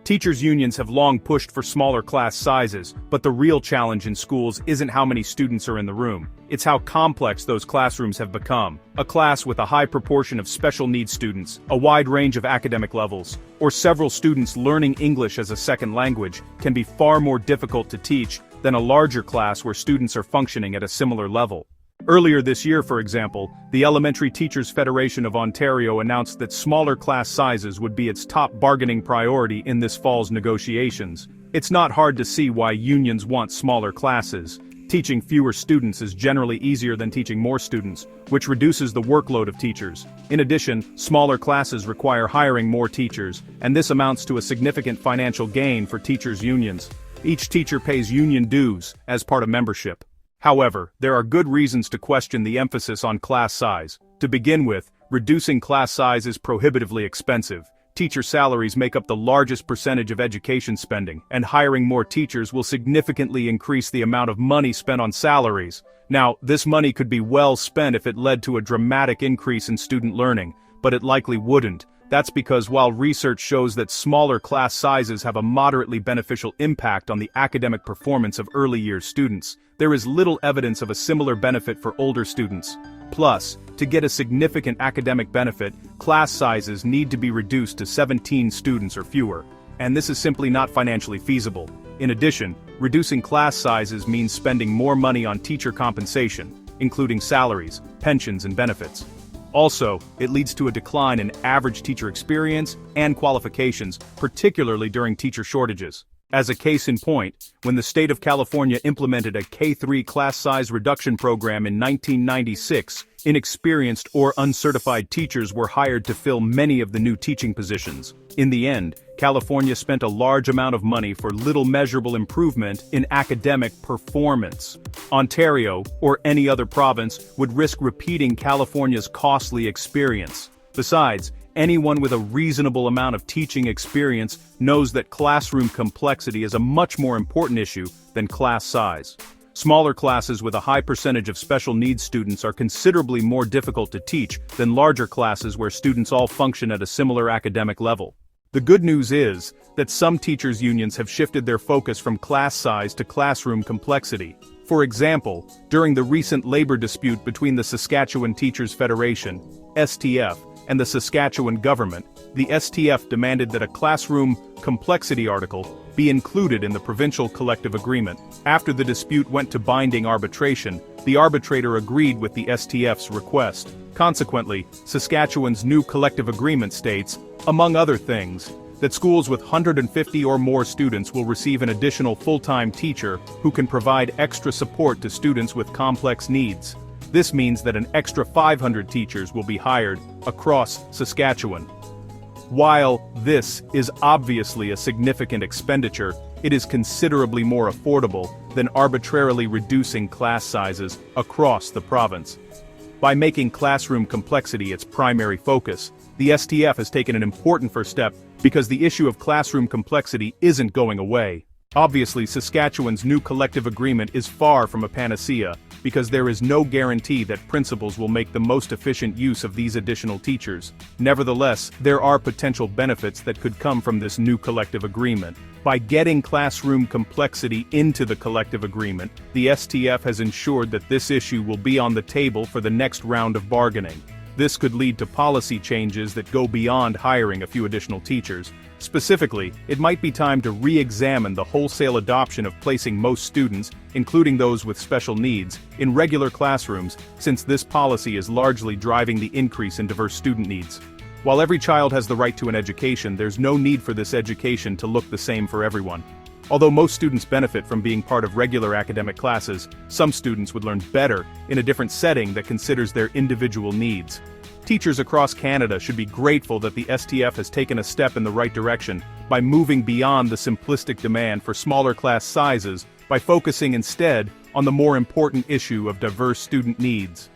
Teachers' unions have long pushed for smaller class sizes, but the real challenge in schools isn't how many students are in the room. It's how complex those classrooms have become. A class with a high proportion of special needs students, a wide range of academic levels, or several students learning English as a second language can be far more difficult to teach than a larger class where students are functioning at a similar level. Earlier this year, for example, the Elementary Teachers Federation of Ontario announced that smaller class sizes would be its top bargaining priority in this fall's negotiations. It's not hard to see why unions want smaller classes. Teaching fewer students is generally easier than teaching more students, which reduces the workload of teachers. In addition, smaller classes require hiring more teachers, and this amounts to a significant financial gain for teachers' unions. Each teacher pays union dues as part of membership. However, there are good reasons to question the emphasis on class size. To begin with, reducing class size is prohibitively expensive. Teacher salaries make up the largest percentage of education spending, and hiring more teachers will significantly increase the amount of money spent on salaries. Now, this money could be well spent if it led to a dramatic increase in student learning, but it likely wouldn't. That's because while research shows that smaller class sizes have a moderately beneficial impact on the academic performance of early years students, there is little evidence of a similar benefit for older students. Plus, to get a significant academic benefit, class sizes need to be reduced to 17 students or fewer, and this is simply not financially feasible. In addition, reducing class sizes means spending more money on teacher compensation, including salaries, pensions, and benefits. Also, it leads to a decline in average teacher experience and qualifications, particularly during teacher shortages. As a case in point, when the state of California implemented a K-3 class size reduction program in 1996, inexperienced or uncertified teachers were hired to fill many of the new teaching positions. In the end, California spent a large amount of money for little measurable improvement in academic performance. Ontario, or any other province, would risk repeating California's costly experience. Besides, anyone with a reasonable amount of teaching experience knows that classroom complexity is a much more important issue than class size. Smaller classes with a high percentage of special needs students are considerably more difficult to teach than larger classes where students all function at a similar academic level. The good news is that some teachers' unions have shifted their focus from class size to classroom complexity. For example, during the recent labor dispute between the Saskatchewan Teachers Federation, STF, and the Saskatchewan government, the STF demanded that a classroom complexity article be included in the provincial collective agreement. After the dispute went to binding arbitration, the arbitrator agreed with the STF's request. Consequently, Saskatchewan's new collective agreement states, among other things, that schools with 150 or more students will receive an additional full-time teacher who can provide extra support to students with complex needs. This means that an extra 500 teachers will be hired across Saskatchewan. While this is obviously a significant expenditure, it is considerably more affordable than arbitrarily reducing class sizes across the province. By making classroom complexity its primary focus, the STF has taken an important first step because the issue of classroom complexity isn't going away. Obviously, Saskatchewan's new collective agreement is far from a panacea, because there is no guarantee that principals will make the most efficient use of these additional teachers. Nevertheless, there are potential benefits that could come from this new collective agreement. By getting classroom complexity into the collective agreement, the STF has ensured that this issue will be on the table for the next round of bargaining. This could lead to policy changes that go beyond hiring a few additional teachers. Specifically, it might be time to re-examine the wholesale adoption of placing most students, including those with special needs, in regular classrooms, since this policy is largely driving the increase in diverse student needs. While every child has the right to an education, there's no need for this education to look the same for everyone. Although most students benefit from being part of regular academic classes, some students would learn better in a different setting that considers their individual needs. Teachers across Canada should be grateful that the STF has taken a step in the right direction by moving beyond the simplistic demand for smaller class sizes by focusing instead on the more important issue of diverse student needs.